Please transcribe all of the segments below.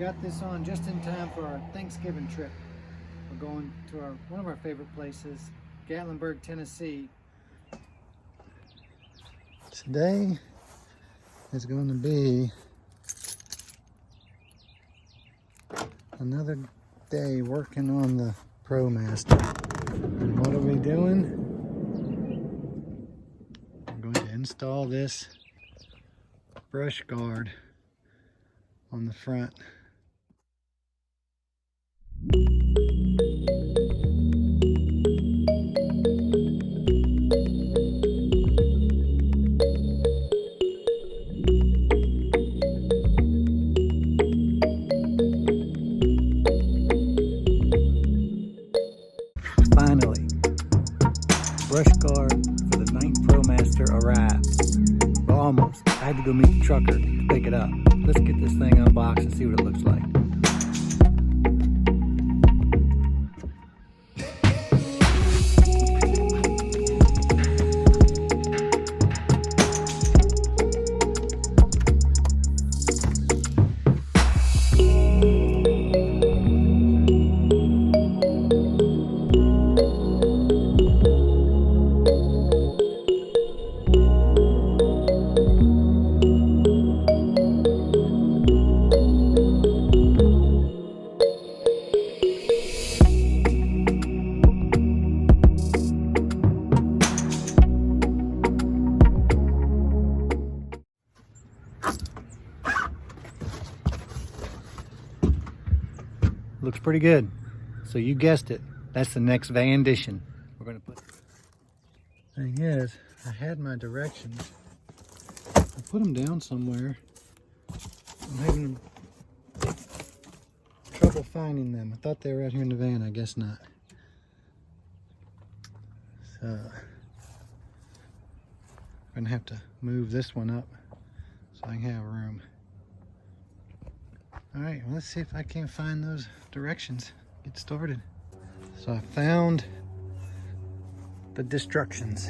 got this on just in time for our Thanksgiving trip. We're going to one of our favorite places, Gatlinburg, Tennessee. Today is going to be another day working on the Promaster. And what are we doing? We're going to install this brush guard on the front. Finally, brush guard for the 9th Promaster arrived. We're almost. I had to go meet the trucker to pick it up. Let's get this thing unboxed and see what it looks like. Looks pretty good. So you guessed it. That's the next van edition. We're going to put. Thing is, I had my directions. I put them down somewhere. I'm having trouble finding them. I thought they were out here in the van. I guess not. So I'm going to have to move this one up so I can have room. All right, well, let's see if I can find those directions. Get started. So I found the instructions.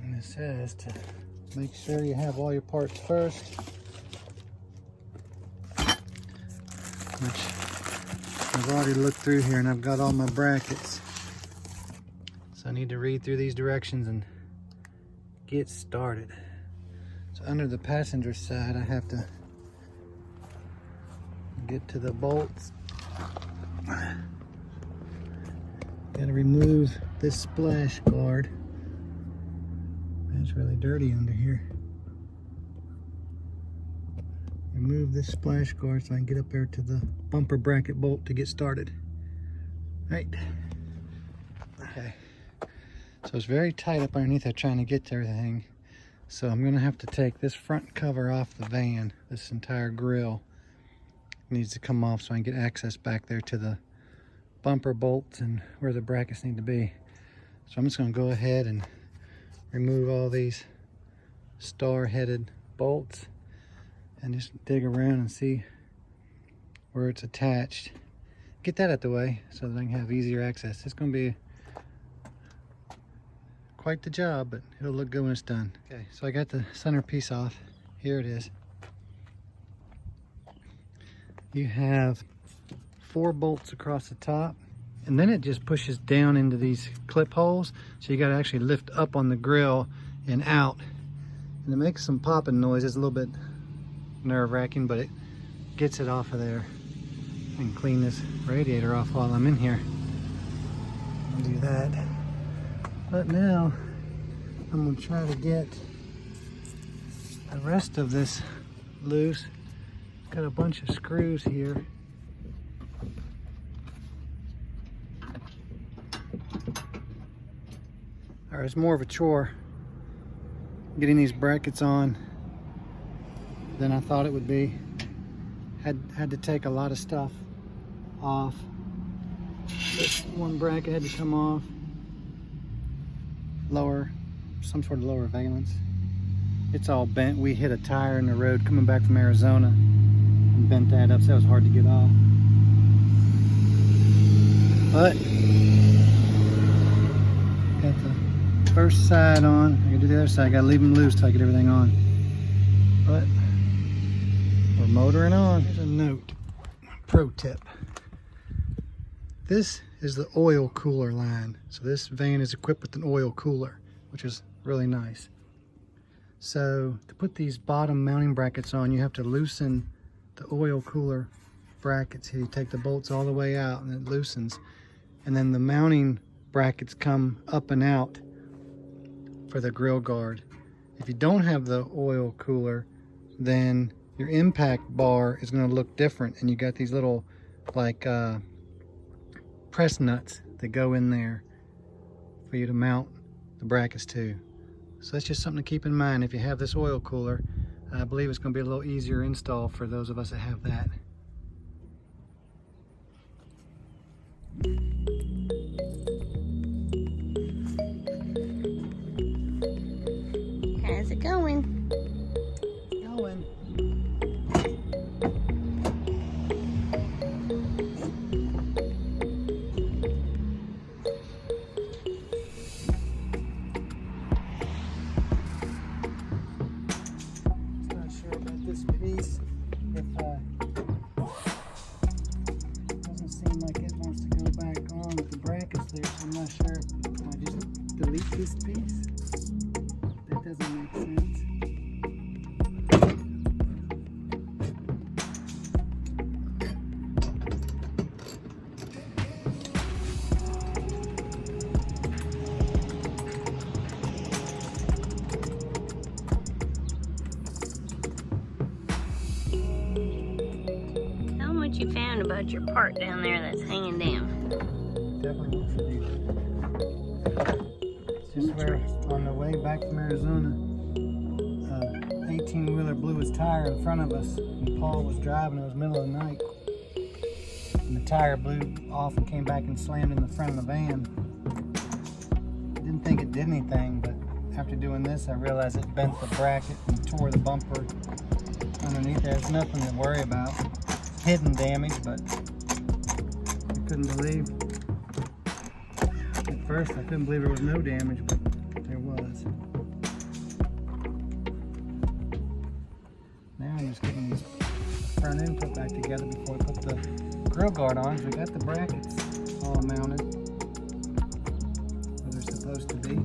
And it says to make sure you have all your parts first. Which I've already looked through here and I've got all my brackets. So I need to read through these directions and get started. So under the passenger side, I have to get to the bolts. Gotta remove this splash guard. It's really dirty under here. Remove this splash guard so I can get up there to the bumper bracket bolt to get started. Right. Okay. So it's very tight up underneath there trying to get to everything. So I'm gonna have to take this front cover off the van, this entire grill. Needs to come off so I can get access back there to the bumper bolts and where the brackets need to be. So I'm just going to go ahead and remove all these star-headed bolts and just dig around and see where it's attached. Get that out the way so that I can have easier access. It's going to be quite the job, but it'll look good when it's done. Okay, so I got the centerpiece off. Here it is. You have 4 bolts across the top, and then it just pushes down into these clip holes. So you got to actually lift up on the grill and out, and it makes some popping noise. It's a little bit nerve-wracking, but it gets it off of there. I can clean this radiator off while I'm in here. I'll do that. But now I'm going to try to get the rest of this loose. Got a bunch of screws here. Alright, it's more of a chore getting these brackets on than I thought it would be. Had to take a lot of stuff off. This one bracket had to come off. Some sort of lower valence. It's all bent. We hit a tire in the road coming back from Arizona and bent that up, so that was hard to get off. But got the first side on. I gotta do the other side. I gotta leave them loose till I get everything on. But We're motoring on. Here's a note, pro tip. This is the oil cooler line. So this van is equipped with an oil cooler, which is really nice. So to put these bottom mounting brackets on, you have to loosen the oil cooler brackets here. You take the bolts all the way out and it loosens. And then the mounting brackets come up and out for the grill guard. If you don't have the oil cooler, then your impact bar is going to look different, and you got these little like press nuts that go in there for you to mount the brackets to. So that's just something to keep in mind. If you have this oil cooler, I believe it's going to be a little easier install for those of us that have that. How's it going? Going. Not sure about this piece. If doesn't seem like it wants to go back on with the brackets there, so I'm not sure if I just delete this piece. That doesn't make sense. Tell them what you found about your part down there that's hanging down. Definitely looks for these. It's just where on the way back from Arizona, 18-wheeler blew his tire in front of us, and Paul was driving. It was middle of the night, and the tire blew off and came back and slammed in the front of the van. Didn't think it did anything, but after doing this, I realized it bent the bracket and tore the bumper underneath there. There's nothing to worry about. Hidden damage, but I couldn't believe. At first, I couldn't believe there was no damage, but there was. Now I'm just getting these front end put back together before we put the grill guard on. We got the brackets all mounted where they're supposed to be.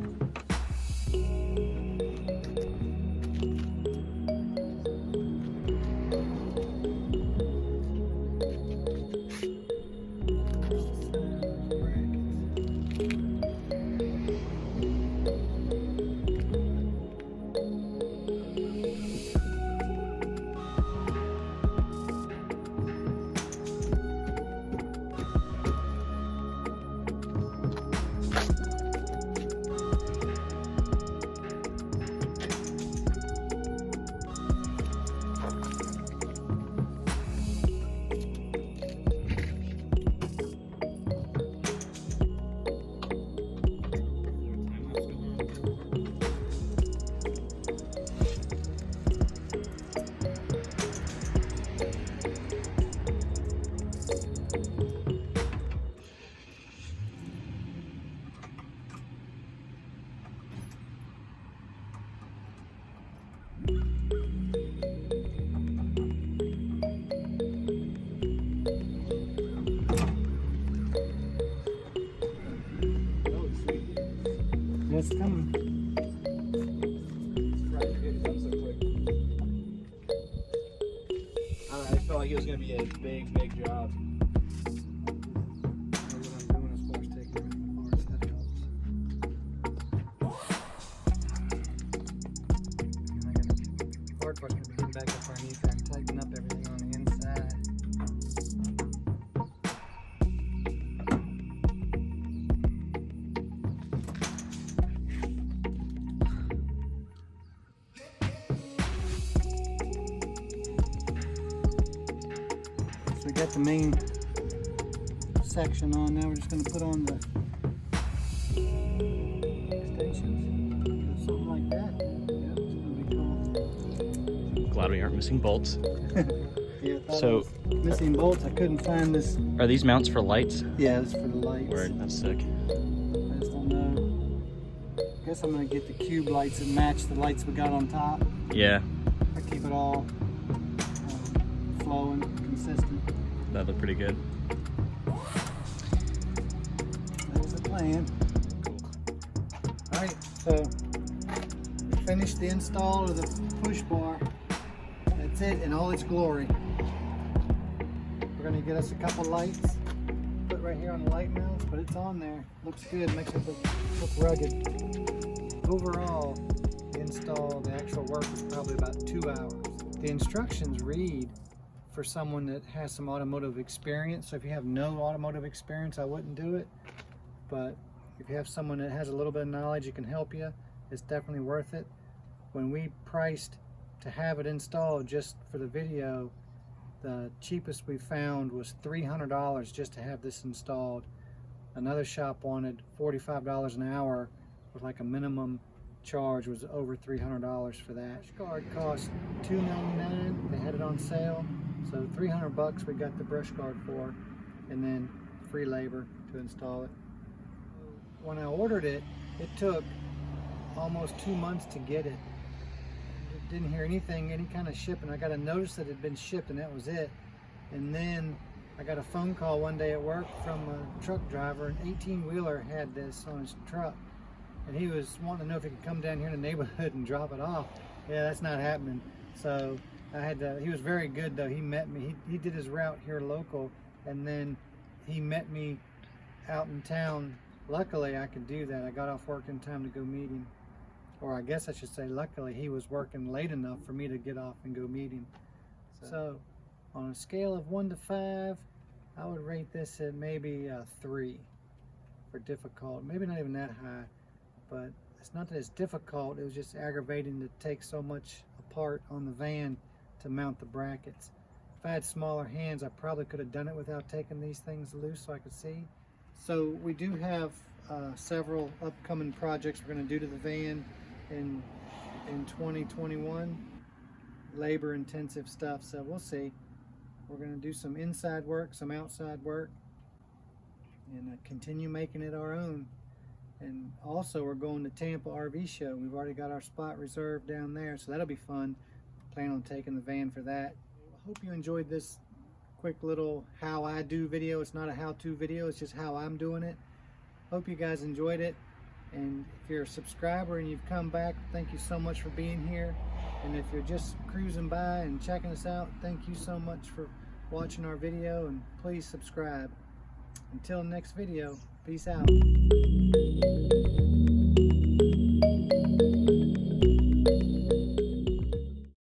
It's coming. I felt like it was going to be a big, big job. What I'm doing as far as taking everything apart, so that helps. The hard part's going to be getting back up underneath there and tighten up everything on the inside. We got the main section on. Now we're just going to put on the extensions. Something like that. Yeah, it's going to be cool. Glad we aren't missing bolts. Yeah, So, missing bolts. I couldn't find this. are these mounts for lights? Yeah, it's for the lights. Word, that's sick. I just don't know. I guess I'm going to get the cube lights that match the lights we got on top. Yeah. I keep it all flowing, consistent. That looked pretty good. That was the plan. Alright, so we finished the install of the push bar. That's it in all its glory. We're going to get us a couple lights, put right here on the light mounts, but it's on there. Looks good, makes it look rugged. Overall, the install, the actual work was probably about 2 hours. The instructions read for someone that has some automotive experience. So if you have no automotive experience, I wouldn't do it. But if you have someone that has a little bit of knowledge that can help you, it's definitely worth it. When we priced to have it installed just for the video, the cheapest we found was $300 just to have this installed. Another shop wanted $45 an hour with like a minimum charge, was over $300 for that. Brush guard cost $2.99. They had it on sale, so $300 we got the brush guard for, and then free labor to install it. When I ordered it, it took almost 2 months to get it. Didn't hear anything, any kind of shipping. I got a notice that it had been shipped, and that was it. And then I got a phone call one day at work from a truck driver. An 18-wheeler had this on his truck, and he was wanting to know if he could come down here in the neighborhood and drop it off. Yeah, that's not happening. So I had to, he was very good though. He met me, he did his route here local, and then he met me out in town. Luckily I could do that. I got off work in time to go meet him. Or I guess I should say luckily he was working late enough for me to get off and go meet him. So on a scale of 1 to 5, I would rate this at maybe a 3 for difficult. Maybe not even that high. But it's not that it's difficult, it was just aggravating to take so much apart on the van to mount the brackets. If I had smaller hands, I probably could have done it without taking these things loose so I could see. So we do have several upcoming projects we're going to do to the van in 2021. Labor intensive stuff, so we'll see. We're going to do some inside work, some outside work, and continue making it our own. And also we're going to Tampa RV show. We've already got our spot reserved down there, so that'll be fun. Plan on taking the van for that. I hope you enjoyed this quick little how I do video. It's not a how-to video, it's just how I'm doing it. Hope you guys enjoyed it. And if you're a subscriber and you've come back, thank you so much for being here. And if you're just cruising by and checking us out, thank you so much for watching our video, and please subscribe. Until next video, peace out.